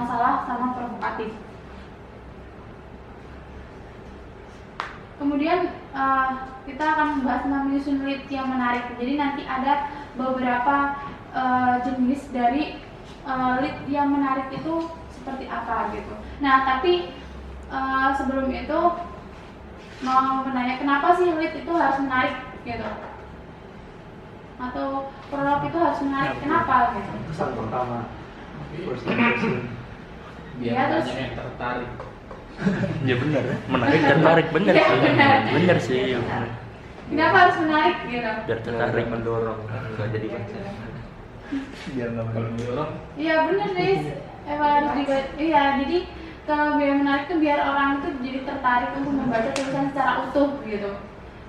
bermasalah sama provokatif. Kemudian kita akan membahas tentang menyusun lead yang menarik. Jadi nanti ada beberapa jenis dari lead yang menarik itu seperti apa gitu. Nah, tapi sebelum itu mau menanya kenapa sih lead itu harus menarik gitu, atau prolog itu harus menarik, kenapa gitu? Kesan pertama, first impression. Biar Ya, terus banyak yang tertarik. Ya benar, menarik dan menarik benar Ya, sih. benar. Benar sih. kenapa harus menarik gitu? Biar tertarik mendorong, nggak jadi baca. Biar nggak Kalau mendorong. diulang, Iya bener nih, emang harus dibaca. Iya, jadi kalau biar menarik tuh biar orang itu jadi tertarik untuk membaca tulisan secara utuh gitu.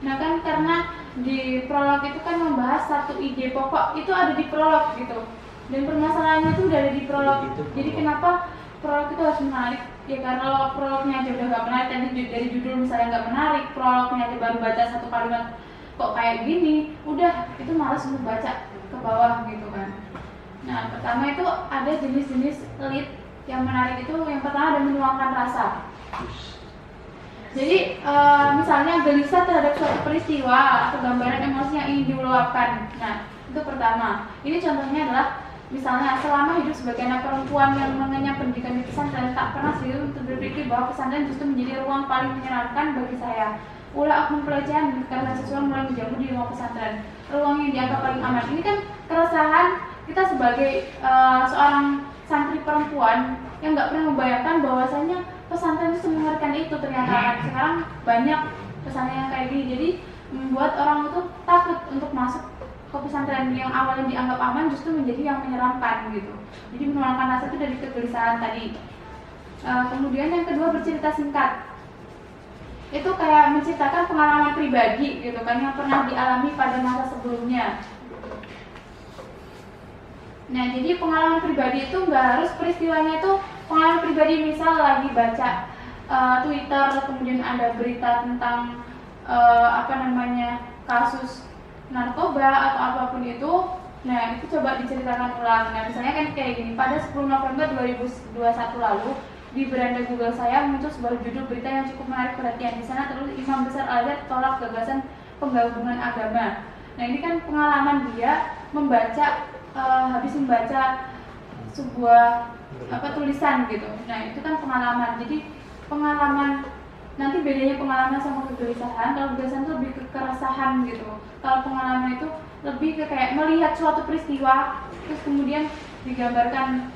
Nah kan karena di prolog itu kan membahas satu ide pokok itu ada di prolog gitu, dan permasalahannya itu udah ada di prolog. Jadi kenapa prolog itu harus menarik? Ya karena kalau prolognya aja udah gak menarik, tadi dari judul misalnya gak menarik, prolognya aja baru baca satu kalimat kok kayak gini, udah itu malas untuk baca ke bawah gitu kan. Nah pertama itu ada jenis-jenis lead yang menarik itu, yang pertama ada menuangkan rasa. Jadi misalnya gelisah terhadap suatu peristiwa atau gambaran emosi yang ingin diluapkan. Nah itu pertama. Ini contohnya adalah misalnya selama hidup sebagai anak perempuan yang mengenyam pendidikan di pesantren, tak pernah sedikit untuk berpikir bahwa pesantren justru menjadi ruang paling menyenangkan bagi saya. Ulah oknum pelecehan dan kekerasan seksual mulai menjamur di ruang pesantren, ruang yang dianggap paling aman. Ini kan keresahan kita sebagai seorang santri perempuan yang nggak pernah membayangkan bahwasanya pesantren itu mengerikan itu. Ternyata sekarang banyak pesantren yang kayak gini, jadi membuat orang itu takut untuk masuk ke pesantren yang awalnya dianggap aman justru menjadi yang menyeramkan gitu. Jadi menuangkan rasa itu dari kegelisahan tadi. Kemudian yang kedua bercerita singkat. Itu kayak menceritakan pengalaman pribadi gitu kan yang pernah dialami pada masa sebelumnya. Nah jadi pengalaman pribadi itu nggak harus peristiwanya itu pengalaman pribadi, misal lagi baca Twitter kemudian ada berita tentang kasus narkoba atau apapun itu, nah itu coba diceritakan ulang. Nah misalnya kan kayak gini, pada 10 November 2021 lalu di beranda Google saya muncul sebuah judul berita yang cukup menarik perhatian. Di sana terus Imam Besar Al-Azhar tolak gagasan penggabungan agama. Nah ini kan pengalaman dia membaca habis membaca sebuah tulisan gitu. Nah itu kan pengalaman. Jadi pengalaman, nanti bedanya pengalaman sama kegelisahan. Kalau kegelisahan itu lebih ke keresahan gitu. Kalau pengalaman itu lebih ke kayak melihat suatu peristiwa terus kemudian digambarkan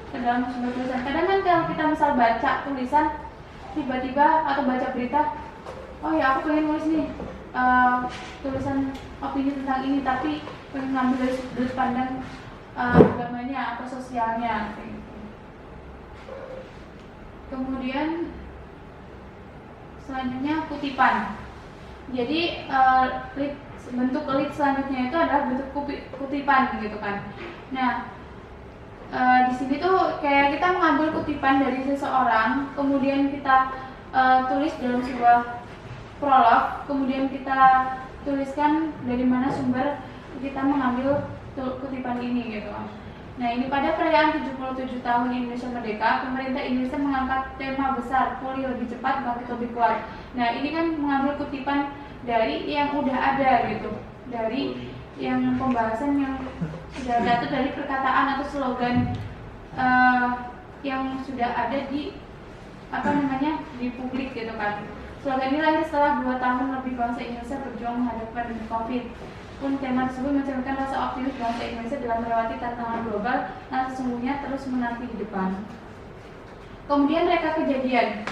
ke dalam sebuah tulisan. Kadang kan kalau kita misal baca tulisan tiba-tiba atau baca berita, oh ya aku pengen nulis nih tulisan opini tentang ini, tapi pengen ngambil dari sudut pandang agamanya atau sosialnya gitu. Kemudian selanjutnya kutipan. Jadi bentuk lead selanjutnya itu adalah bentuk kutipan gitu kan. Nah di sini tuh kayak kita mengambil kutipan dari seseorang, kemudian kita tulis dalam sebuah prolog, kemudian kita tuliskan dari mana sumber kita mengambil kutipan ini gitu. Nah ini pada perayaan 77 tahun Indonesia Merdeka, pemerintah Indonesia mengangkat tema besar, pulih lebih cepat, bangkit lebih kuat. Nah ini kan mengambil kutipan dari yang udah ada gitu, dari yang pembahasan yang sudah ada, dari perkataan atau slogan yang sudah ada di di publik gitu kan. Slogan ini lahir setelah 2 tahun lebih bangsa Indonesia berjuang menghadapi pandemi COVID. Pun tema tersebut mencerminkan rasa optimis bangsa Indonesia dalam melewati tantangan global yang sesungguhnya terus menanti di depan. Kemudian reka kejadian.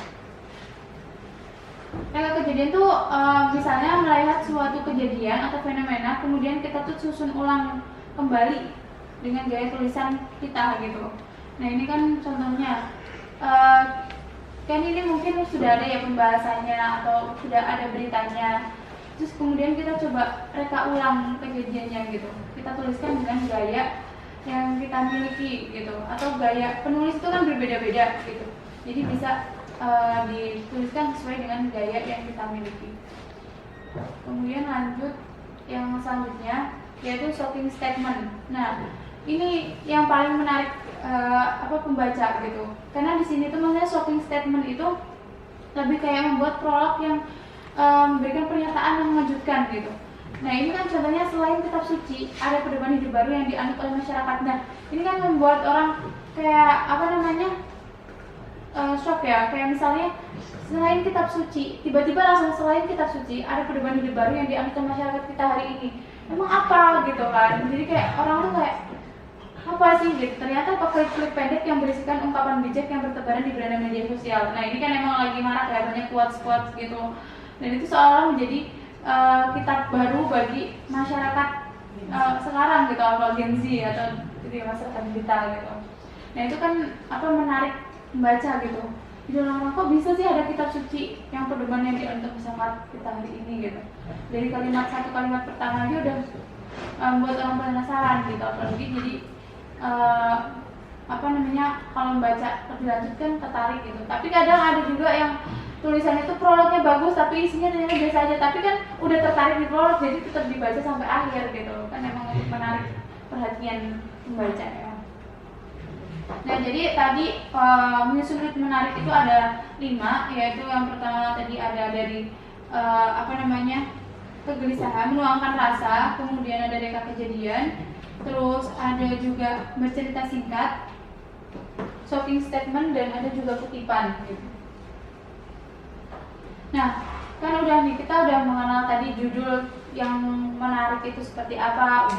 Reka kejadian tuh misalnya melihat suatu kejadian atau fenomena, kemudian kita tuh susun ulang kembali dengan gaya tulisan kita gitu. Nah ini kan contohnya, kan ini mungkin sudah ada ya pembahasannya atau sudah ada beritanya. Terus kemudian kita coba reka ulang kejadiannya gitu. Kita tuliskan dengan gaya yang kita miliki gitu. Atau gaya penulis itu kan berbeda-beda gitu. Jadi bisa dituliskan sesuai dengan gaya yang kita miliki. Kemudian lanjut yang selanjutnya yaitu shocking statement. Nah, ini yang paling menarik pembaca gitu. Karena di sini tuh maksudnya shopping statement itu lebih kayak membuat prolog yang memberikan pernyataan yang mengejutkan gitu. Nah ini kan contohnya selain kitab suci ada pedoman hidup baru yang dianut oleh masyarakat. Nah ini kan membuat orang kayak shock ya, kayak misalnya selain kitab suci, tiba-tiba langsung selain kitab suci ada pedoman hidup baru yang dianut oleh masyarakat kita hari ini. Emang apa gitu kan? Jadi kayak orang tuh kayak apa sih gitu. Ternyata klik-klik pendek yang berisikan ungkapan bijak yang bertebaran di beranda media sosial. Nah ini kan emang lagi marak ya, banyak quotes-quotes gitu. Dan itu seolah menjadi kitab baru bagi masyarakat sekarang gitu, atau Gen Z atau gitu, masyarakat kita gitu. Nah itu kan menarik membaca gitu. Di dalam kok bisa sih ada kitab suci yang pedoman yang dianut masyarakat kita hari ini gitu. Dari satu kalimat pertama aja udah membuat orang penasaran gitu. Apalagi jadi kalau membaca lebih lanjut kan tertarik gitu. Tapi kadang ada juga yang tulisannya itu prolognya bagus tapi isinya ternyata biasa aja, tapi kan udah tertarik di prolog jadi tetap dibaca sampai akhir gitu kan, emang untuk menarik perhatian pembaca ya. Nah jadi tadi menyusun ritme menarik itu ada 5, yaitu yang pertama tadi ada dari kegelisahan, menuangkan rasa, kemudian ada reka kejadian, terus ada juga bercerita singkat, shopping statement, dan ada juga kutipan gitu. Nah, kan kita udah mengenal tadi judul yang menarik itu seperti apa,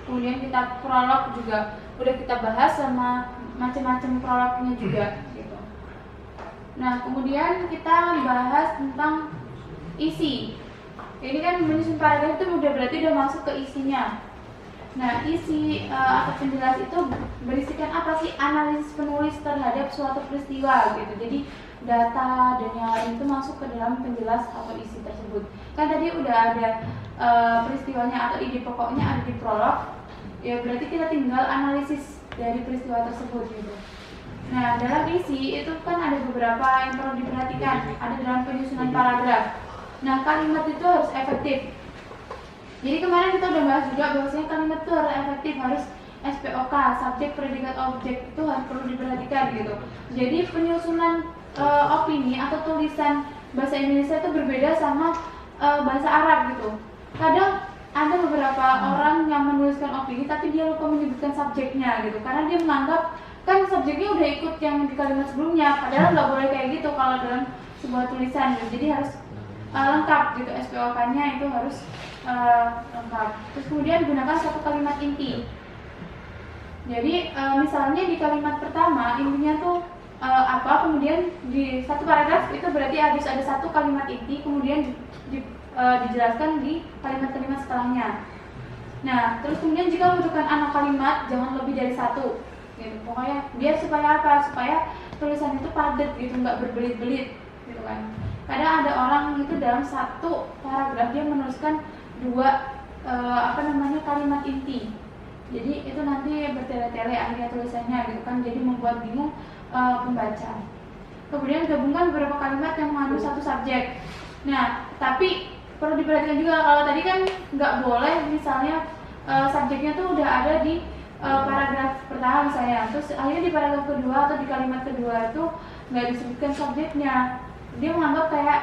kemudian kita prolog juga udah kita bahas sama macam-macam prolognya juga gitu. Nah, kemudian kita bahas tentang isi. Ini kan menyusun paragraf itu berarti udah masuk ke isinya. Nah, isi atau penjelas itu berisikan apa sih? Analisis penulis terhadap suatu peristiwa gitu. Jadi data dan yang lain itu masuk ke dalam penjelas atau isi tersebut. Kan tadi udah ada peristiwanya atau ide pokoknya ada di prolog. Ya berarti kita tinggal analisis dari peristiwa tersebut gitu. Nah, dalam isi itu kan ada beberapa yang perlu diperhatikan. Ada dalam penyusunan paragraf. Nah, kalimat itu harus efektif. Jadi kemarin kita udah bahas juga bahwasanya kalimat itu harus efektif, harus SPOK, subjek, predikat, objek, itu harus perlu diperhatikan gitu. Jadi penyusunan opini atau tulisan bahasa Indonesia itu berbeda sama bahasa Arab gitu. Kadang ada beberapa orang yang menuliskan opini tapi dia lupa menyebutkan subjeknya gitu, karena dia menganggap kan subjeknya udah ikut yang di kalimat sebelumnya, padahal nggak boleh kayak gitu kalau dalam sebuah tulisan gitu. Jadi harus lengkap gitu, SPOK-nya itu harus lengkap. Terus kemudian gunakan satu kalimat inti. Jadi misalnya di kalimat pertama intinya tuh kemudian di satu paragraf itu berarti harus ada satu kalimat inti, kemudian dijelaskan di kalimat-kalimat setelahnya. Nah, terus kemudian jika membutuhkan anak kalimat jangan lebih dari satu. Gitu. Pokoknya biar supaya apa? Supaya tulisan itu padat gitu, nggak berbelit-belit gitu kan. Kadang ada orang itu dalam satu paragraf dia menuliskan 2 kalimat inti. Jadi itu nanti bertele-tele akhirnya tulisannya gitu kan, jadi membuat bingung pembaca. Kemudian gabungkan beberapa kalimat yang mengandung satu subjek. Nah, tapi perlu diperhatikan juga kalau tadi kan nggak boleh misalnya subjeknya tuh udah ada di paragraf pertama misalnya, terus akhirnya di paragraf kedua atau di kalimat kedua itu nggak disebutkan subjeknya. Dia menganggap kayak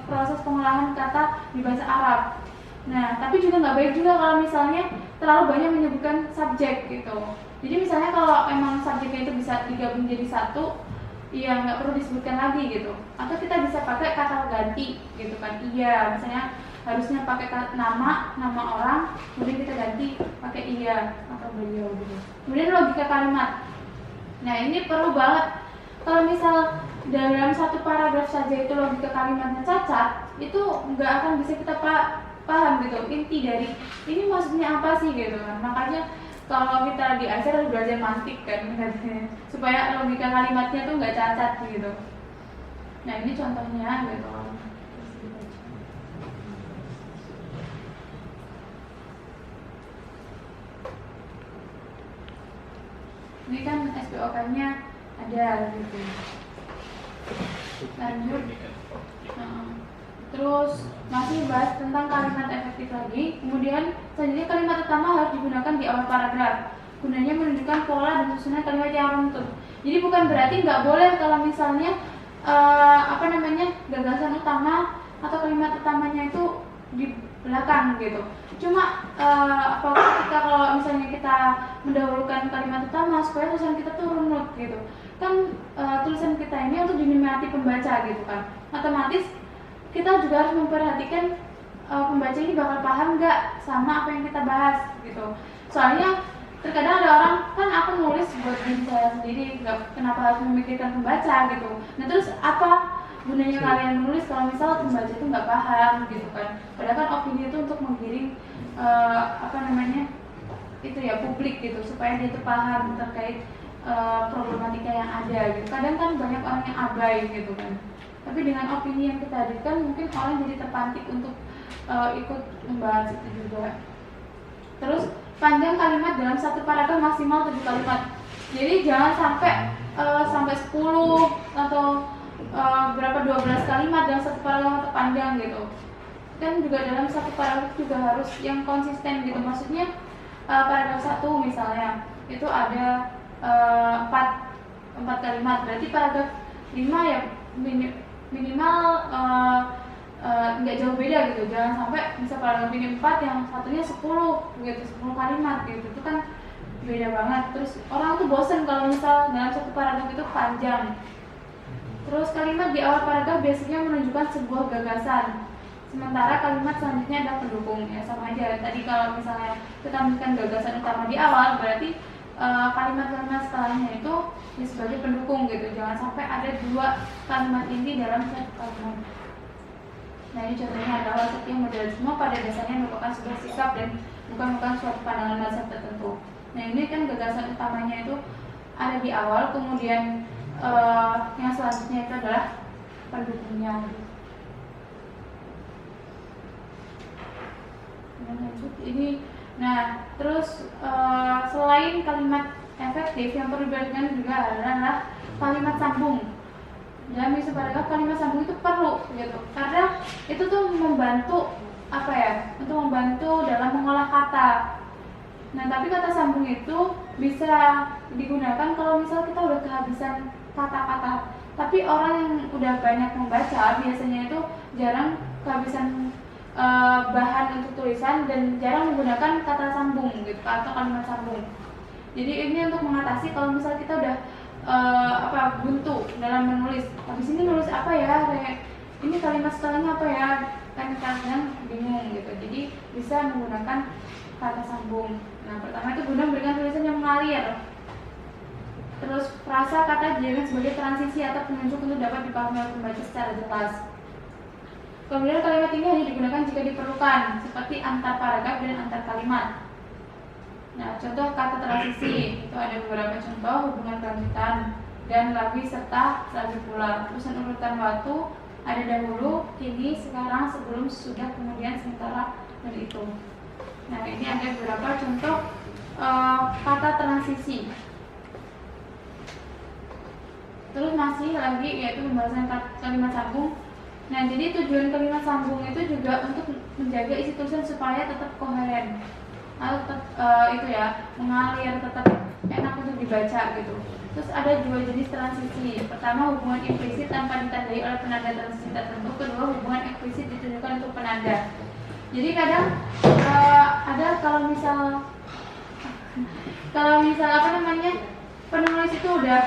proses pengolahan kata di bahasa Arab. Nah, tapi juga nggak baik juga kalau misalnya terlalu banyak menyebutkan subjek gitu. Jadi misalnya kalau emang subjeknya itu bisa digabung jadi satu, ya nggak perlu disebutkan lagi gitu. Atau kita bisa pakai kata ganti gitu kan. Iya, misalnya harusnya pakai nama orang, kemudian kita ganti pakai iya atau beliau gitu. Kemudian logika kalimat. Nah, ini perlu banget. Kalau misal dalam satu paragraf saja itu logika kalimatnya cacat, itu nggak akan bisa kita paham gitu inti dari ini maksudnya apa sih gitu kan. Makanya kalau kita diajar harus belajar mantik kan supaya logika kalimatnya tuh nggak cacat gitu. Nah ini contohnya gitu. Ini kan SPOK-nya ada gitu. Lanjut. Terus masih bahas tentang kalimat efektif lagi. Kemudian selanjutnya kalimat utama harus digunakan di awal paragraf. gunanya menunjukkan pola dan susunan kalimat yang runtut. Jadi bukan berarti nggak boleh kalau misalnya gagasan utama atau kalimat utamanya itu di belakang gitu. Cuma ketika kalau misalnya kita mendahulukan kalimat utama supaya tulisan kita tuh runut gitu kan, tulisan kita ini untuk dinikmati pembaca gitu kan, otomatis kita juga harus memperhatikan pembaca ini bakal paham nggak sama apa yang kita bahas gitu. Soalnya terkadang ada orang, kan aku nulis buat diri saya sendiri, nggak kenapa harus memikirkan pembaca gitu. Nah terus apa gunanya kalian nulis kalau misal pembaca itu nggak paham gitu kan? Padahal kan opini itu untuk menggiring publik gitu supaya dia itu paham terkait problematika yang ada gitu. Kadang kan banyak orang yang abai gitu kan. Tapi dengan opini yang kita hadirkan mungkin orang jadi terpantik untuk ikut membahas itu juga. Terus panjang kalimat dalam satu paragraf maksimal 7 kalimat. Jadi jangan sampai 10 atau 12 kalimat dalam satu paragraf atau panjang gitu. Kan juga dalam satu paragraf juga harus yang konsisten gitu. Maksudnya paragraf 1 misalnya itu ada 4 kalimat, berarti paragraf 5 ya minimal nggak jauh beda gitu. Jangan sampai bisa paragraf ini 4 yang satunya 10 gitu, 10 kalimat gitu. Itu kan beda banget. Terus orang tuh bosen kalau misal dalam satu paragraf itu panjang. Terus kalimat di awal paragraf biasanya menunjukkan sebuah gagasan, sementara kalimat selanjutnya ada pendukung. Ya sama aja. Tadi kalau misalnya kita menyebutkan gagasan utama di awal, berarti kalimat-kalimat setelahnya itu sebagai pendukung gitu. Jangan sampai ada 2 kalimat inti dalam satu kalimat. Nah ini contohnya adalah setiap modernisme pada dasarnya merupakan sebuah sikap dan bukan suatu pandangan mazhab tertentu. Nah ini kan gagasan utamanya itu ada di awal, kemudian yang selanjutnya itu adalah pendukungnya. Nah terus selain kalimat efektif yang perlu diperhatikan juga adalah kalimat sambung. Dalam isi paragraf kalimat sambung itu perlu gitu, karena itu tuh membantu untuk membantu dalam mengolah kata. Nah tapi kata sambung itu bisa digunakan kalau misal kita udah kehabisan kata-kata. Tapi orang yang udah banyak membaca biasanya itu jarang kehabisan bahan untuk tulisan dan jarang menggunakan kata sambung gitu atau kalimat sambung. Jadi ini untuk mengatasi kalau misal kita udah buntu dalam menulis. Habis ini nulis apa ya? Kayak ini kalimat setelahnya apa ya? Kan kadang bingung gitu. Jadi bisa menggunakan kata sambung. Nah, pertama itu guna memberikan tulisan yang mengalir. Terus frasa kata dijadikan sebagai transisi atau penunjuk untuk dapat dipahami oleh pembaca secara jelas. Kemudian kalimat ini hanya digunakan jika diperlukan, seperti antar paragraf dan antar kalimat. Nah, contoh kata transisi itu ada beberapa contoh: hubungan kelanjutan dan lagi serta lagi pula. Terusan urutan waktu ada dahulu, kini, sekarang, sebelum, sudah, kemudian, sementara, dan itu. Nah, ini ada beberapa contoh kata transisi. Terus masih lagi yaitu pembahasan kalimat sambung. Nah, jadi tujuan kalimat sambung itu juga untuk menjaga isi tulisan supaya tetap koheren. Tetap mengalir, tetap enak untuk dibaca gitu. Terus ada 2 jenis transisi. Pertama, hubungan implisit tanpa ditandai oleh penanda transisi tertentu. Kedua, hubungan eksplisit ditujukan untuk penanda. Jadi kadang ada kalau misal penulis itu udah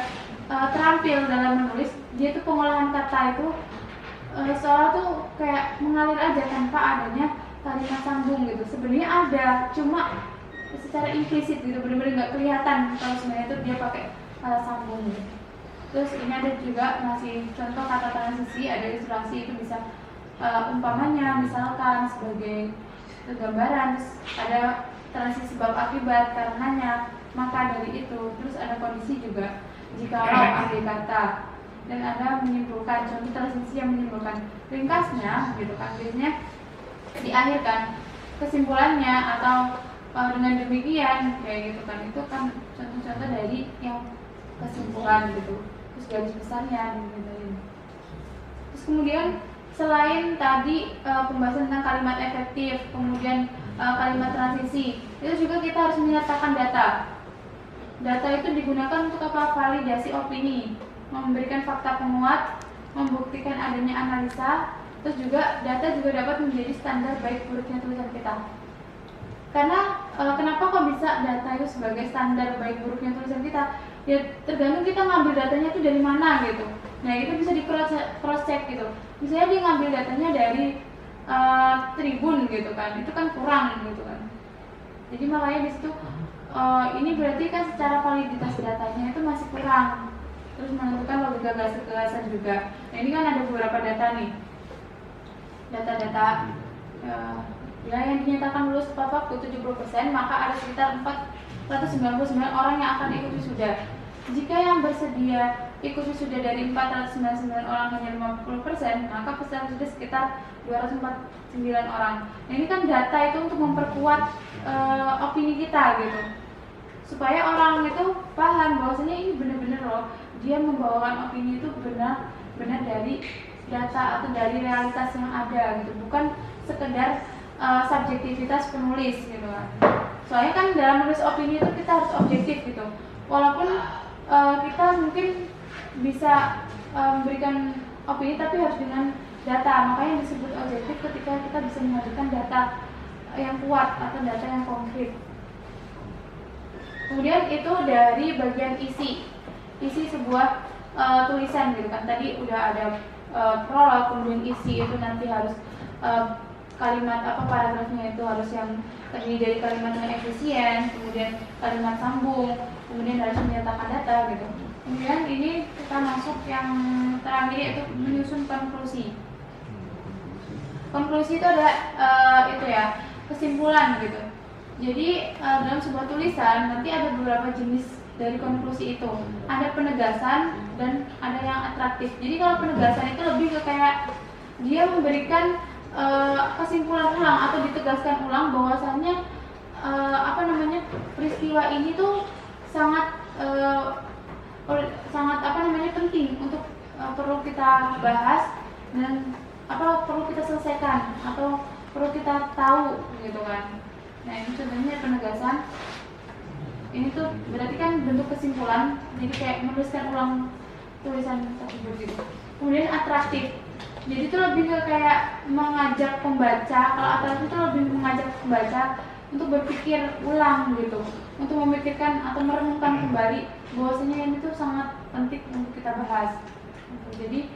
terampil dalam menulis, dia tuh pengolahan kata itu seolah tuh kayak mengalir aja tanpa adanya kalimat sambung gitu. Sebenarnya ada, cuma secara implisit gitu, benar-benar nggak kelihatan kalau sebenarnya itu dia pakai kata sambung gitu. Terus ini ada juga masih contoh kata transisi, ada ilustrasi itu bisa umpamanya misalkan sebagai gambaran. Terus ada transisi sebab akibat, karenanya, maka dari itu. Terus ada kondisi juga, jikalau akhir kata, dan ada menyimpulkan, contoh transisi yang menyimpulkan. Ringkasnya gitu kan, biasanya diakhirkan kesimpulannya atau dengan demikian kayak gitu kan. Itu kan contoh-contoh dari yang kesimpulan gitu. Terus garis besarnya gitu. Terus kemudian selain tadi pembahasan tentang kalimat efektif, kemudian kalimat transisi, itu juga kita harus menyertakan data. Data itu digunakan untuk apa? Validasi opini, memberikan fakta penguat, membuktikan adanya analisa. Terus juga data juga dapat menjadi standar baik buruknya tulisan kita. Karena kenapa kok bisa data itu sebagai standar baik buruknya tulisan kita? Ya tergantung kita ngambil datanya itu dari mana gitu. Nah itu bisa di cross check gitu. Misalnya dia ngambil datanya dari Tribun gitu kan, itu kan kurang gitu kan. Jadi makanya di situ ini berarti kan secara validitas datanya itu masih kurang. Terus menentukan logika gagasan juga. Nah ini kan ada beberapa data nih. Data-data ya yang dinyatakan lulus tepat waktu 70%, maka ada sekitar 499 orang yang akan ikut wisuda. Jika yang bersedia ikut wisuda dari 499 orang hanya 50%, maka peserta wisuda sekitar 249 orang. Nah, ini kan data itu untuk memperkuat opini kita gitu, supaya orang itu paham bahwasanya ini benar-benar loh dia membawakan opini itu benar dari data atau dari realitas yang ada gitu, bukan sekedar subjektivitas penulis gitu kan. Soalnya kan dalam menulis opini itu kita harus objektif gitu, walaupun kita mungkin bisa memberikan opini tapi harus dengan data. Makanya disebut objektif ketika kita bisa menghadirkan data yang kuat atau data yang konkret. Kemudian itu dari bagian isi sebuah tulisan gitu kan. Tadi udah ada prolog, kemudian isi itu nanti harus kalimat paragrafnya itu harus yang terdiri dari kalimat yang efisien, kemudian kalimat sambung, kemudian harus menyatakan data gitu. Kemudian ini kita masuk yang terakhir yaitu menyusun konklusi. Konklusi itu ada itu ya, kesimpulan gitu. Jadi dalam sebuah tulisan nanti ada beberapa jenis dari konklusi itu. Ada penegasan dan ada yang atraktif. Jadi kalau penegasan itu lebih ke kayak dia memberikan kesimpulan ulang atau ditegaskan ulang bahwasannya peristiwa ini tuh sangat penting untuk perlu kita bahas dan perlu kita selesaikan atau perlu kita tahu gitu kan. Nah ini contohnya penegasan. Ini tuh berarti kan bentuk kesimpulan, jadi kayak menuliskan ulang tulisan tersebut gitu. Kemudian atraktif, jadi itu lebih ke kayak mengajak pembaca. Kalau atraktif itu lebih mengajak pembaca untuk berpikir ulang gitu, untuk memikirkan atau merenungkan kembali bahwasanya ini tuh sangat penting untuk kita bahas. Jadi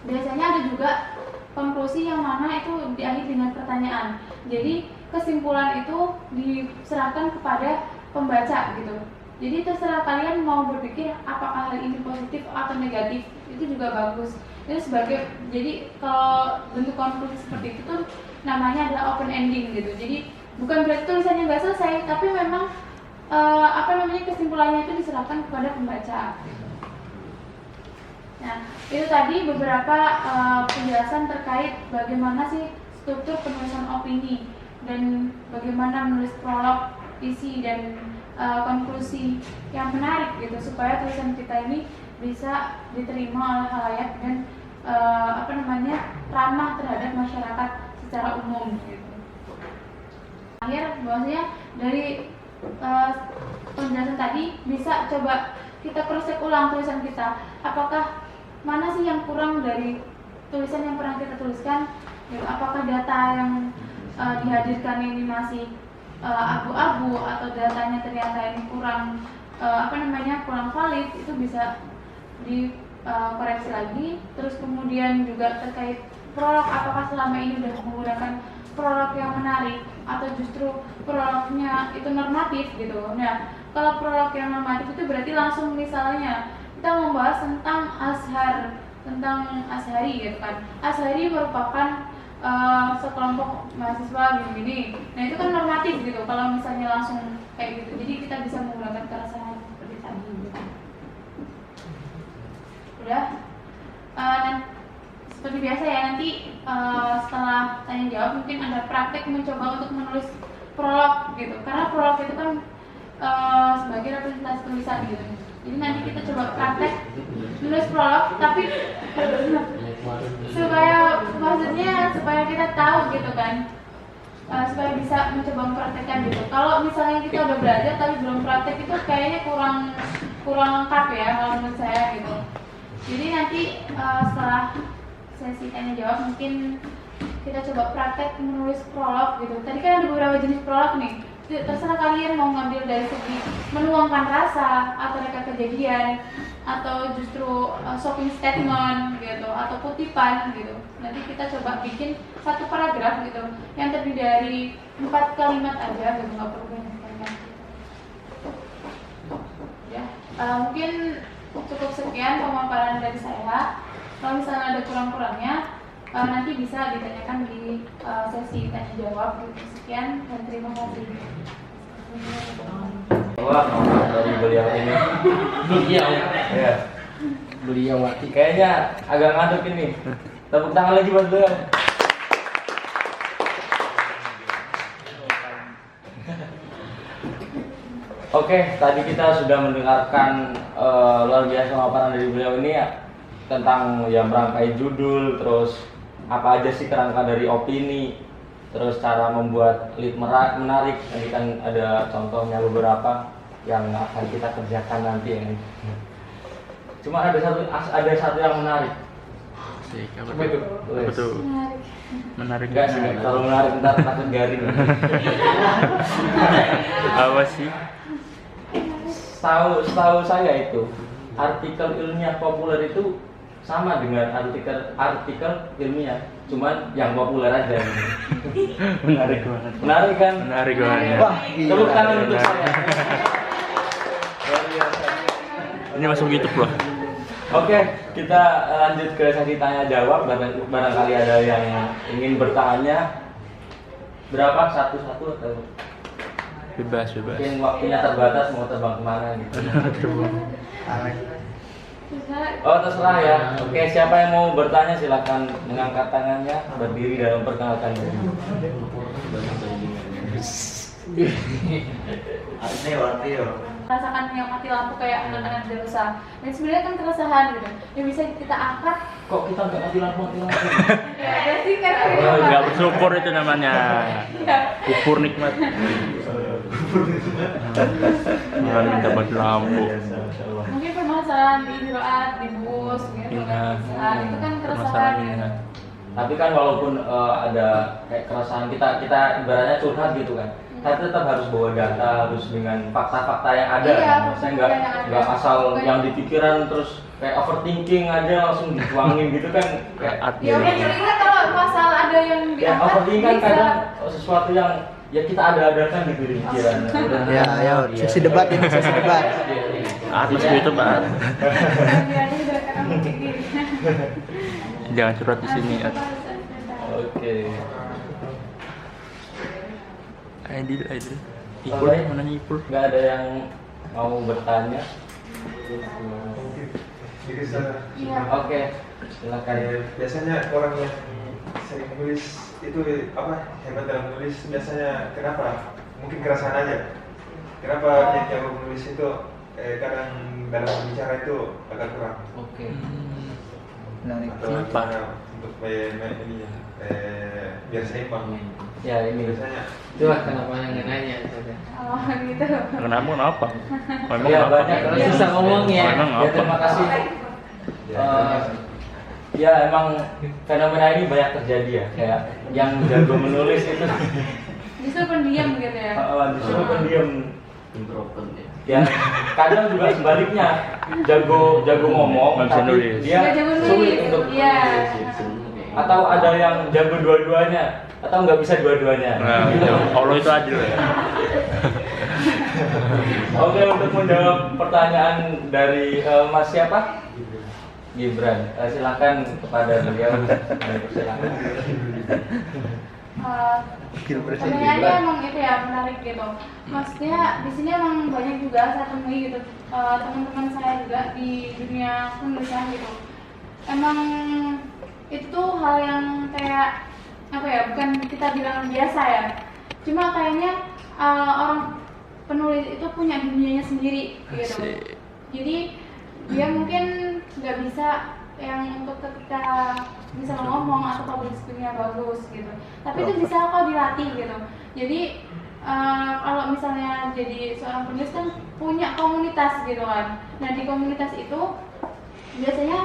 biasanya ada juga konklusi yang mana itu diakhiri dengan pertanyaan. Jadi kesimpulan itu diserahkan kepada pembaca gitu. Jadi terserah kalian mau berpikir apakah hal ini positif atau negatif, itu juga bagus. Itu jadi kalau bentuk konklusi seperti itu tuh namanya adalah open ending gitu. Jadi bukan berarti tulisannya nggak selesai, tapi memang kesimpulannya itu diserahkan kepada pembaca. Nah, itu tadi beberapa penjelasan terkait bagaimana sih struktur penulisan opini dan bagaimana menulis prolog, isi dan konklusi yang menarik gitu supaya tulisan kita ini bisa diterima oleh khalayak dan ramah terhadap masyarakat secara umum gitu. Akhir bahwasanya dari penjelasan tadi bisa coba kita cross check ulang tulisan kita, apakah mana sih yang kurang dari tulisan yang pernah kita tuliskan, gitu. Apakah data yang dihadirkan ini masih abu-abu atau datanya ternyata ini kurang kurang valid, itu bisa dikoreksi lagi. Terus kemudian juga terkait prolog, apakah selama ini sudah menggunakan prolog yang menarik atau justru prolognya itu normatif gitu. Nah, kalau prolog yang normatif itu berarti langsung misalnya kita membahas tentang Ashari gitu kan. Ashari merupakan sekelompok mahasiswa gini-gini. Nah itu kan normatif gitu. Kalau misalnya langsung kayak gitu, jadi kita bisa menggunakan keresahan seperti tadi. Gitu. Udah. Dan seperti biasa ya nanti setelah tanya jawab mungkin ada praktek mencoba untuk menulis prolog gitu. Karena prolog itu kan sebagai representasi tulisan gitu. Jadi nanti kita coba praktek menulis prolog, tapi supaya kita tahu gitu kan supaya bisa mencoba mempraktekkan gitu. Kalau misalnya kita udah belajar tapi belum praktek itu kayaknya kurang lengkap ya kalau menurut saya gitu. Jadi nanti setelah sesi tanya jawab mungkin kita coba praktek menulis prolog gitu. Tadi kan ada beberapa jenis prolog nih. Terserah kalian mau ngambil dari segi menuangkan rasa atau reka kejadian atau justru shocking statement gitu atau kutipan gitu. Nanti kita coba bikin satu paragraf gitu yang terdiri dari 4 kalimat aja gitu, nggak perlu banyak-banyak. Ya, mungkin cukup sekian pemaparan dari saya. Kalau misalnya ada kurang-kurangnya nanti bisa ditanyakan di sesi tanya jawab gitu. Sekian dan terima kasih. Wah, dari beliau ini. Beliau. Ya. Beliau mati. Kayaknya agak ngantuk ini. Tepuk tangan lagi buat beliau. Oke, tadi kita sudah mendengarkan luar biasa pemaparan dari beliau ini ya, tentang yang merangkai judul, terus apa aja sih kerangka dari opini, terus cara membuat lead menarik. Ini kan ada contohnya beberapa yang akan kita kerjakan nanti ini. Cuma ada satu yang menarik. Apa itu? Betul. Menarik. Enggak sih, kalau menarik ntar takut garing. Apa sih? Setahu saya itu artikel ilmiah populer itu sama dengan artikel ilmiah, cuman yang populer aja. Menarik banget. Menarik kan? Menarik banget. Wah, Tepuk tangan untuk saya. Ini masuk YouTube loh. Oke, kita lanjut ke sesi tanya jawab. Barangkali ada yang ingin bertanya. Berapa? Satu-satu atau? Bebas. Mungkin waktunya terbatas, mau terbang kemana gitu. Oh, terserah ya. Oke, siapa yang mau bertanya silakan mengangkat tangannya, berdiri dan memperkenalkan diri. Rasakan yang mati lampu kayak anak-anak dewasa. Dan sebenarnya kan keresahan gitu yang bisa kita angkat. Kok kita nggak mati lampu? Ya ada sih kan. Nggak bersyukur itu namanya. Kufur nikmat. Malah minta mati lampu. Mungkin permasalahan di ijroat, di bus, gitu kan. Nah, itu kan keresahan. Gitu. Tapi kan walaupun ada kayak keresahan kita ibaratnya curhat gitu kan, tapi tetap harus bawa data, harus dengan fakta-fakta yang ada. Iya, Maksudnya nggak asal yang di pikiran terus kayak overthinking aja langsung dituangin gitu kan. Kayak Ya udah cerita kalau pasal ada yang ya diangkat overthinking kan bisa. kadang sesuatu yang ya kita ada-adakan gitu di pikiran. Ya, ayo sesi debat ini, sesi debat. Atas YouTube Pak. Biar udah karena mikir. Jangan curhat di sini. Oke. Aidil. Ipul Alright. mana Ipul? Nggak ada yang mau bertanya. Iya. Oke, silakan. Biasanya orang yang sering nulis itu apa hebat dalam nulis biasanya kenapa? Mungkin keresahan aja. Kenapa yang jago menulis itu kadang dalam berbicara itu agak kurang? Oke. Menarik. Atau Kenapa? gimana untuk ini ya, biar seimbang. Ya ini Biasanya Itulah kenapa yang nanya. Oh gitu. Kenapa? Memang ya apa? banyak Kalau susah ngomong ya. Memang Ya, apa? terima kasih. Ya emang fenomena ini banyak terjadi ya, kayak yang jago menulis itu Justru pendiam gitu ya. justru pendiam. Introvert ya. Ya kadang juga sebaliknya jago ngomong Nggak bisa tapi nulis. dia Nggak jago nulis. sulit untuk Iya. menulis. Atau ada yang jago dua-duanya atau nggak bisa dua-duanya. Nah, itu. Allah itu adil ya. Oke, untuk menjawab pertanyaan dari Mas siapa? Gibran. Silakan kepada beliau. Silakan. Pertanyaannya emang itu ya menarik gitu. Maksudnya di sini emang banyak juga saya temui gitu teman-teman saya juga di dunia penulisan gitu. Emang itu hal yang kayak apa ya? Bukan kita bilang biasa ya. Cuma kayaknya orang penulis itu punya dunianya sendiri gitu. Asik. Jadi dia mungkin nggak bisa yang untuk ketika bisa ngomong atau public speaking-nya bagus gitu. Tapi itu bisa kok dilatih gitu. Jadi kalau misalnya jadi seorang penulis kan punya komunitas gitu kan. Nah di komunitas itu biasanya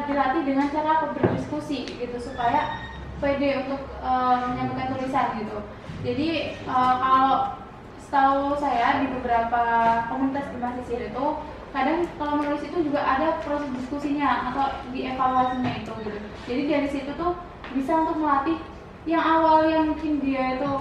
dilatih dengan cara berdiskusi gitu supaya pede untuk menyampaikan tulisan gitu. Jadi kalau setahu saya di beberapa komunitas di mahasiswa itu kadang kalau menulis itu juga ada proses diskusinya atau dievaluasinya itu gitu. Jadi dari situ tuh bisa untuk melatih yang awalnya mungkin dia itu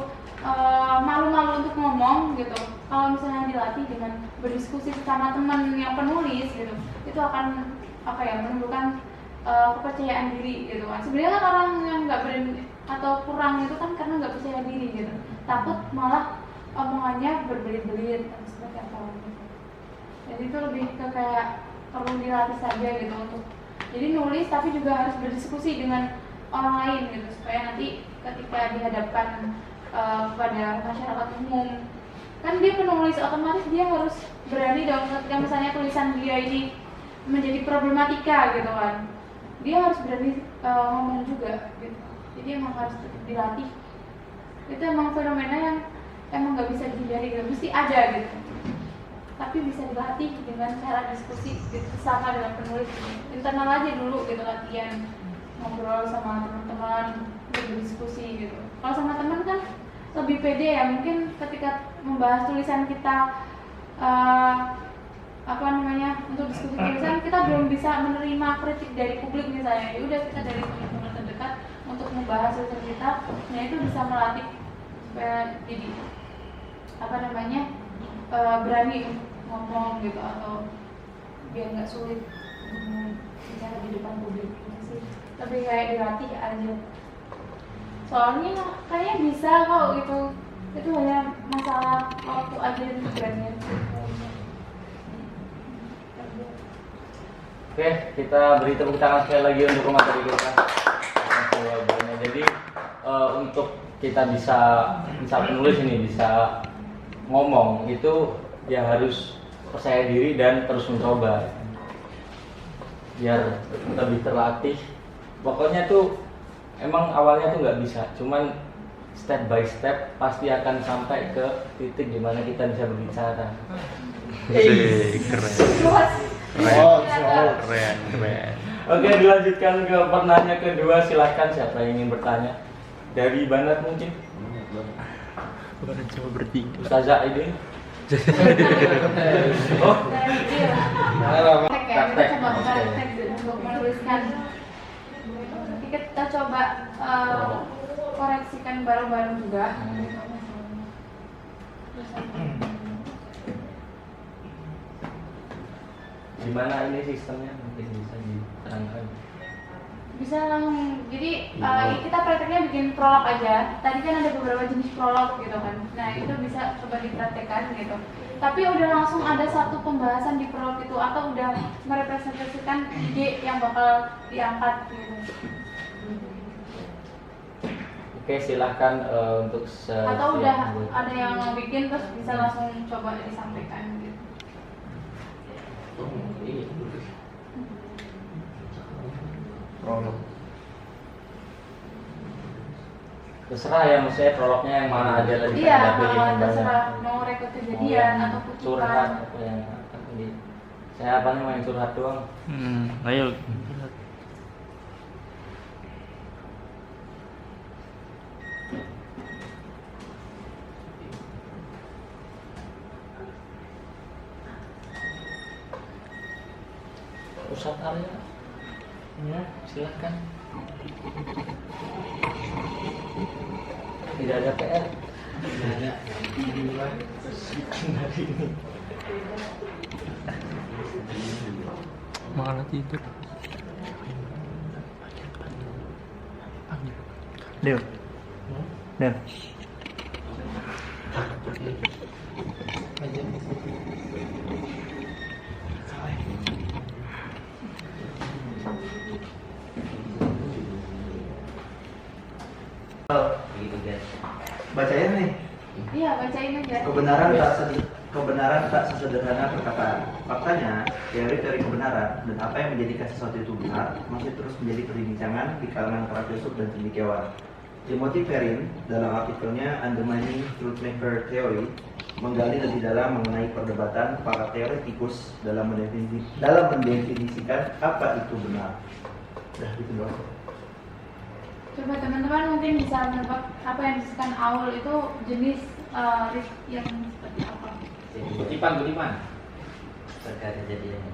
malu-malu untuk ngomong gitu. Kalau misalnya dilatih dengan berdiskusi sama teman yang penulis gitu, itu akan menumbuhkan kepercayaan diri gitu kan. Sebenarnya kan orang yang nggak berani atau kurang itu kan karena nggak percaya diri gitu, takut malah omongannya berbelit-belit atau seperti apa gitu. Jadi itu lebih ke kayak perlu dilatih saja gitu untuk jadi nulis tapi juga harus berdiskusi dengan orang lain gitu supaya nanti ketika dihadapkan kepada masyarakat umum kan dia penulis otomatis dia harus berani dong ketika misalnya tulisan dia ini menjadi problematika gitu kan, dia harus berani ngomong juga gitu. Jadi emang harus dilatih. Itu emang fenomena yang emang nggak bisa dihindari gitu, mesti ada gitu. Tapi bisa dilatih dengan cara diskusi sama dengan penulis gitu. Internal aja dulu gitu latihan ngobrol sama teman-teman, berdiskusi gitu. Kalau sama teman kan lebih pede ya, mungkin ketika membahas tulisan kita untuk diskusi tulisan kita belum bisa menerima kritik dari publik misalnya, ya udah kita dari teman-teman terdekat untuk membahas tulisan kita, nah itu bisa melatih supaya jadi berani ngomong gitu atau biar nggak sulit bicara di depan publik gitu sih, lebih kayak dilatih aja. Soalnya kayaknya bisa kok gitu, itu hanya masalah waktu aja dan keberanian. Oke, kita beri tepuk tangan sekali lagi untuk materi kita. Jadi untuk kita bisa penulis ini bisa ngomong itu ya harus percaya diri dan terus mencoba biar lebih terlatih. Pokoknya tuh emang awalnya tuh nggak bisa, cuman step by step pasti akan sampai ke titik dimana kita bisa berbicara. Keren. Oke, dilanjutkan ke pertanyaan kedua. Silahkan siapa yang ingin bertanya dari Banat mungkin. Baru coba bertiga. Ustazah ini. Oh, kita coba praktek untuk menuliskan. Nanti kita coba koreksikan bareng-bareng juga. Gimana ini sistemnya mungkin bisa diterangkan? Bisa langsung. Jadi kita prakteknya bikin prolog aja. Tadi kan ada beberapa jenis prolog gitu kan. Nah itu bisa coba dipraktekkan gitu. Tapi udah langsung ada satu pembahasan di prolog itu atau udah merepresentasikan ide yang bakal diangkat gitu. Oke, silahkan untuk atau udah ada yang bikin terus bisa langsung coba disampaikan gitu. Prolog. Terserah ya, maksudnya prolognya yang mana aja tadi. Iya, yang terserah mau rekod kejadian atau curhat kutipan. apa yang saya apa main curhat doang. Ayo. Ustadz Arya, ya silahkan. Tidak ada PR. Tidak ada. Hari ini. Malah tidur. Leo. Begitu guys. Bacain nih. Iya, bacain aja. Kebenaran kebenaran tak sesederhana perkataan. Faktanya, teori-teori kebenaran dan apa yang menjadikan sesuatu itu benar masih terus menjadi perbincangan di kalangan para filsuf dan cendekiawan. Timothy Perrin dalam artikelnya Undermining Truthmaker Theory menggali lebih dalam mengenai perdebatan para teoretikus dalam mendefinisikan apa itu benar. Dah gitu doang. Coba teman-teman mungkin bisa menebak apa yang disebutkan Aul itu jenis yang seperti apa? Kutipan. Perkara kejadian.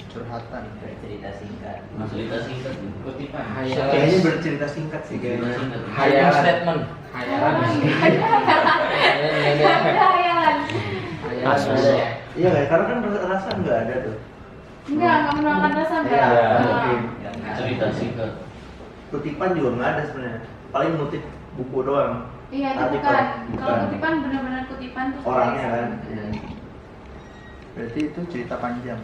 Curhatan. Cerita singkat. Cerita singkat. Kutipan. Kayaknya bercerita singkat sih kayaknya. Hayalan statement. Hayalan. Hayalan. Asli. Iya kan, karena kan rasa nggak ada tuh. Enggak menerangkan rasa enggak. Iya, mungkin. Cerita singkat. Kutipan juga nggak ada sebenarnya. Paling ngutip buku doang. Iya itu Artikel. bukan. Bukan. Kalau kutipan benar-benar kutipan terus Orangnya kan. Iya. Berarti itu cerita panjang.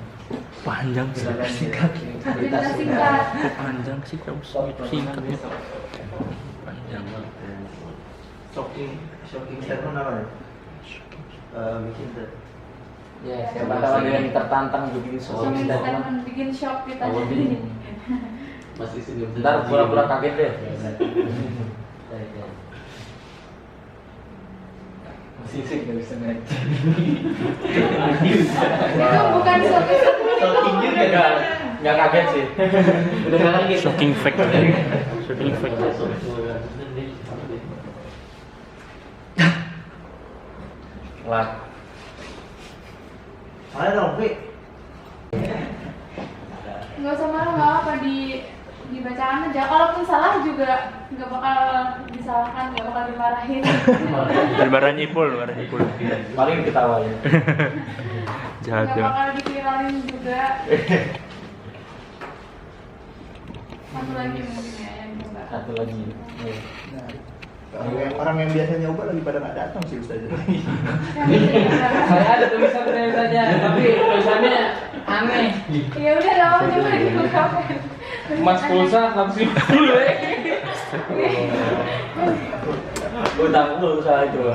Panjang sih. Singkat. Cerita singkat. Panjang sih kalau singkat ya. Panjang. Shocking statement apa ya? Bikin tuh. Ya, siapa tahu ada yang tertantang bikin Sama sesuatu statement bikin shock kita. Masih senyum. Ntar pura-pura kaget deh. Masih sih nggak bisa naik. Itu bukan shock. Shocking juga nggak kaget sih. Udah nggak lagi. Shocking fact. Shocking fact. Lah, Mana dong, Pi? Nggak usah marah, nggak apa dibacakan aja. Kalaupun salah juga nggak bakal disalahkan, nggak bakal dimarahin. Lebaran Ipul. paling ketawa ya. Jahat Nggak ya. bakal diviralin juga. Satu lagi mungkin ya yang coba. Satu lagi. Nih. Orang yang biasa nyoba lagi pada nggak datang sih Ustaz. Saya ada tulisannya, tapi tulisannya aneh. Ya udah lah, coba dibuka. Mas pulsa 150 ya. Utang lu salah itu.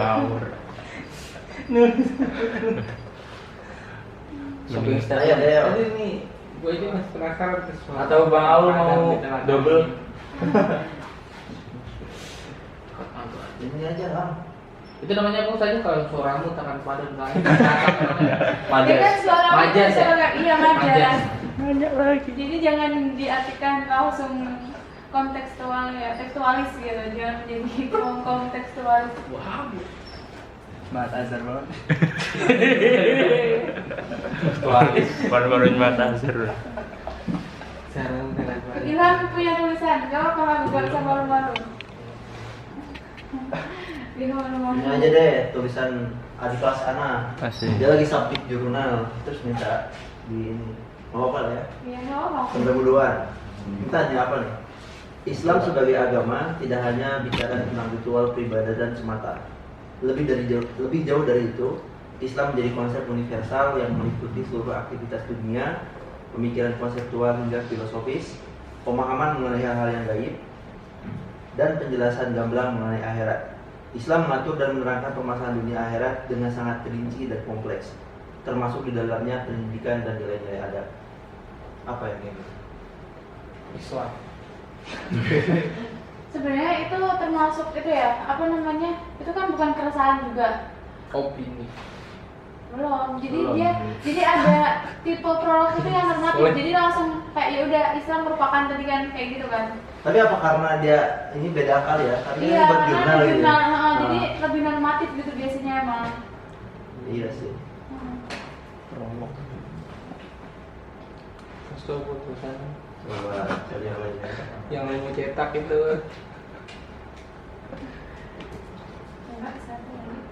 Shocking Ayo, statement. ayo. Tadi nih, gue ini masih penasaran sesuatu. Atau Bang Aul mau double? Ini aja lah. Itu namanya apa saja kalau suaramu tangan padan lain. Dia kan suara Majas ya? Iya majas. Majas. Banyak lagi. Jadi jangan diartikan langsung kontekstual ya, tekstualis gitu. Jangan menjadi kontekstualis. Wow. Mat azar banget. Aktualis. Baru-baruin mata azhar. Jarang tangan padan. Ilham punya tulisan, gak apa-apa bukan sama malu-malu. Ilham Ini malu-malu. aja deh tulisan adik kelas Ana. Asik. Dia lagi submit jurnal, terus minta di ini. Mau apa lah ya? Iya, gak apa-apa. Pendahuluan. Kita tanya apa nih? Islam sebagai agama tidak hanya bicara tentang ritual peribadatan semata. Lebih jauh dari itu, Islam menjadi konsep universal yang meliputi seluruh aktivitas dunia, pemikiran konseptual hingga filosofis, pemahaman mengenai hal-hal yang gaib, dan penjelasan gamblang mengenai akhirat. Islam mengatur dan menerangkan permasalahan dunia akhirat dengan sangat rinci dan kompleks, termasuk di dalamnya pendidikan dan nilai-nilai adab. Apa yang ini? Islam. Sebenarnya itu termasuk itu ya, apa namanya? Itu kan bukan keresahan juga. Opini. Belum. Jadi Belum. jadi ada tipe prolog itu yang normatif. Jadi langsung kayak ya udah Islam merupakan tadi kan kayak gitu kan. Tapi apa karena dia ini beda kali ya? Karena Iya, ini buat jurnal gitu. jurnal, Ya? jadi lebih normatif gitu biasanya emang. Iya sih. Prolog. Masuk tulisan Coba cari yang lain. yang mau cetak itu. Coba satu lagi.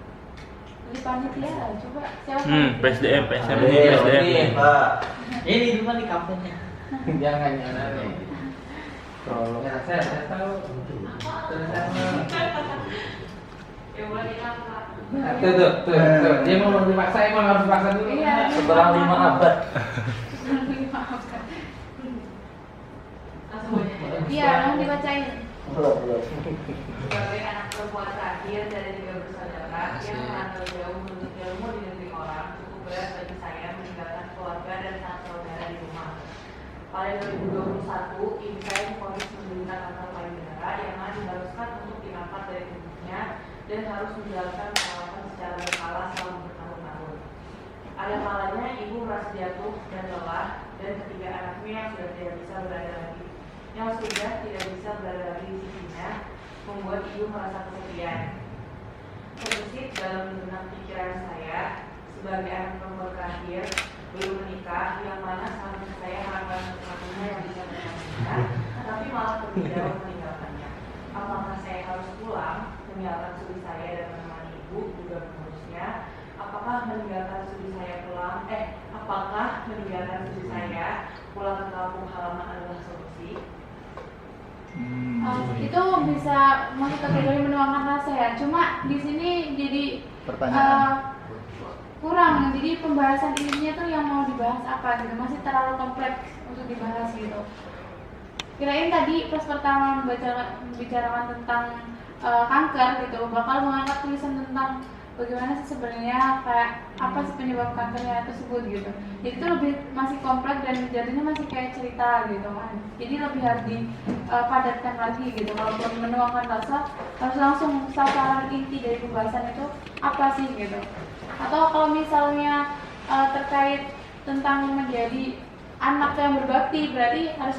Dari panitia, coba siapa? PSDM, PSDM, Ayo, PSDM. Pak. Ini di mana di kampungnya? Jangan. Prolog. Ya, saya tahu. Tulisannya. Ya boleh bilang Pak. Tuh. Dia mau dipaksa, emang harus dipaksa dulu. Iya. Setelah 5 abad. Maaf kan. Iya, langsung dibacain. Sebagai anak perempuan terakhir dari 3 bersaudara yang merantau jauh menuntut ilmu di negeri orang, cukup berat bagi saya meninggalkan keluarga dan sanak saudara di rumah. Pada 2021, ibu saya divonis menderita kanker payudara yang mana diharuskan untuk diangkat dari tubuhnya dan harus menjalankan perawatan secara berkala selama bertahun-tahun. Ada kalanya ibu merasa jatuh dan lelah, dan ketiga anaknya yang sudah tidak bisa berada lagi di sisinya, membuat ibu merasa kesepian. Terbesit dalam benak pikiran saya sebagai anak perempuan terakhir belum menikah, yang mana seharusnya saya harapan satu-satunya yang bisa menikah, tapi malah pergi jauh meninggalkannya. Apakah saya harus pulang meninggalkan studi saya dan menemani ibu juga mengurusnya? Apakah meninggalkan studi saya pulang ke kampung halaman adalah solusi? Itu bisa masuk kategori menuangkan rasa ya. Cuma di sini jadi Pertanyaan. kurang. Jadi pembahasan ininya tuh yang mau dibahas apa gitu. Masih terlalu kompleks untuk dibahas gitu. Kirain tadi pas pertama membicarakan tentang kanker gitu, bakal mengangkat tulisan tentang bagaimana sih sebenarnya kayak apa sih penyebab kankernya tersebut gitu. Jadi itu lebih masih kompleks dan jadinya masih kayak cerita gitu kan. Jadi lebih harus dipadatkan lagi gitu. Kalau belum menuangkan rasa harus langsung sasaran inti dari pembahasan itu apa sih gitu. Atau kalau misalnya terkait tentang menjadi anak yang berbakti, berarti harus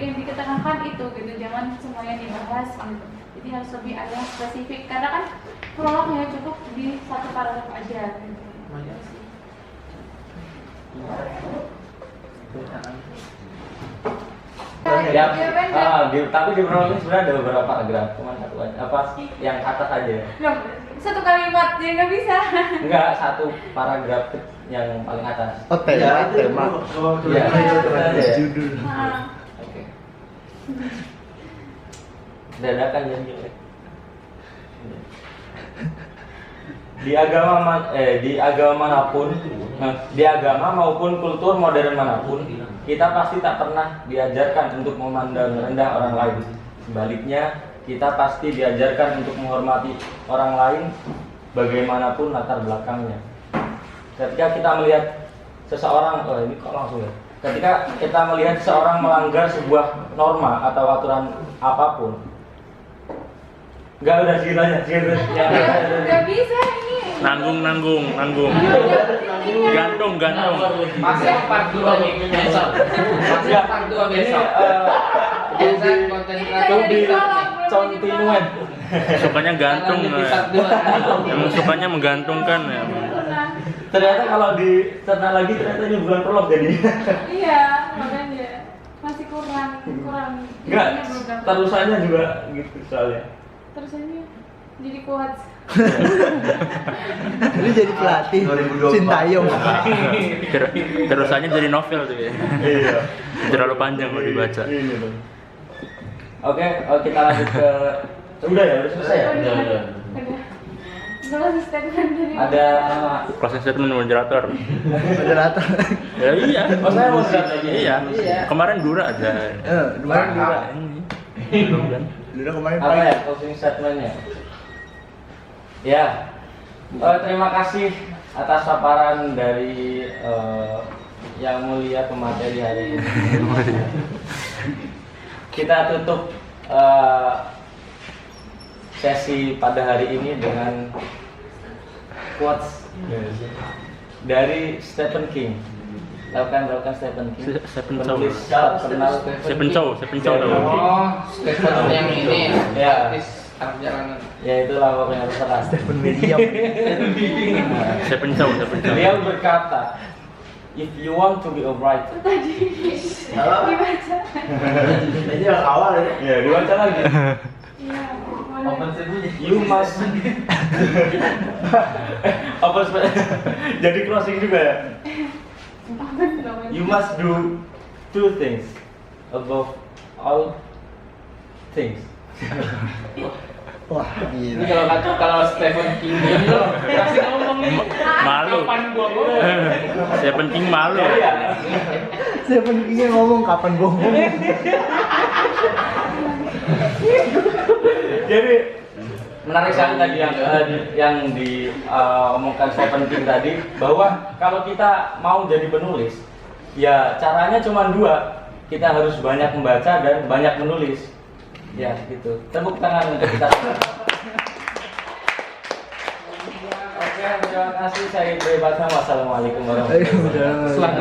yang diketekankan itu gitu. Jangan semuanya dibahas gitu. Jadi harus lebih ada spesifik karena kan prolognya cukup di satu paragraf aja gitu. Tapi di prolog sebenarnya ada beberapa paragraf, cuma satu aja. Apa yang atas aja? Satu kalimat jadi nggak bisa. Enggak, satu paragraf yang paling atas. Oh, tema. Judul. Oke. Dadakan janji. Di agama maupun kultur modern manapun, kita pasti tak pernah diajarkan untuk memandang rendah orang lain. Sebaliknya, kita pasti diajarkan untuk menghormati orang lain bagaimanapun latar belakangnya. Ketika kita melihat seseorang, ketika kita melihat seseorang melanggar sebuah norma atau aturan apapun, udah segitu aja. Nggak bisa ini. Nanggung. Gantung. Masih part 2 nih besok. Masih part 2 besok. Biasa konten Continuen. Sukanya gantung. Lanjut di part 2. Emang sukanya menggantungkan ya. Ternyata kalau dicerna lagi ternyata ini bukan prolog jadi. Iya, makanya masih kurang. Enggak, Intinya belum dapat. terusannya juga gitu soalnya. Terus ini jadi kuat. Lu jadi pelatih 2024. Sintayong. Terusannya jadi novel tuh ya. Iya. Terlalu panjang kalau dibaca. Oke, kita lanjut ke udah selesai ya? Udah. Terus statement dari Ada Closing statement moderator. Moderator. Ya iya. Oh, saya mau start lagi. Iya. Iya. Kemarin Dura ada. Kemarin Dura. Ini. Belum kan? Dura kemarin apa ya closing statementnya? Ya, terima kasih atas paparan dari yang mulia pemateri hari ini. Kita tutup sesi pada hari ini dengan quotes dari Stephen King. Lakukan Stephen King. Penulis terkenal. Stephen Chow tahu. Oh, Stephen yang ini Ya. artis anak jalanan. Ya itulah pokoknya terserah. Stephen William. Stephen Chow. Beliau berkata, if you want to be alright, Halo. dibaca. Ini yang awal ya. ya dibaca lagi. Iya, boleh. You must. Apa jadi closing juga ya? You must do two things above all things. Wah, Ini gila. kalau Stephen King gitu pasti ngomong nih. Malu. Kapan gua ngomong? Stephen King malu. Stephen King ngomong kapan gue ngomong. Jadi menarik sekali tadi yang diomongkan saya penting tadi, bahwa kalau kita mau jadi penulis, ya caranya cuma dua. Kita harus banyak membaca dan banyak menulis. Ya gitu. Tepuk tangan untuk kita. Oke, terima kasih. Saya Ibrahim Batam. Wassalamualaikum warahmatullahi wabarakatuh.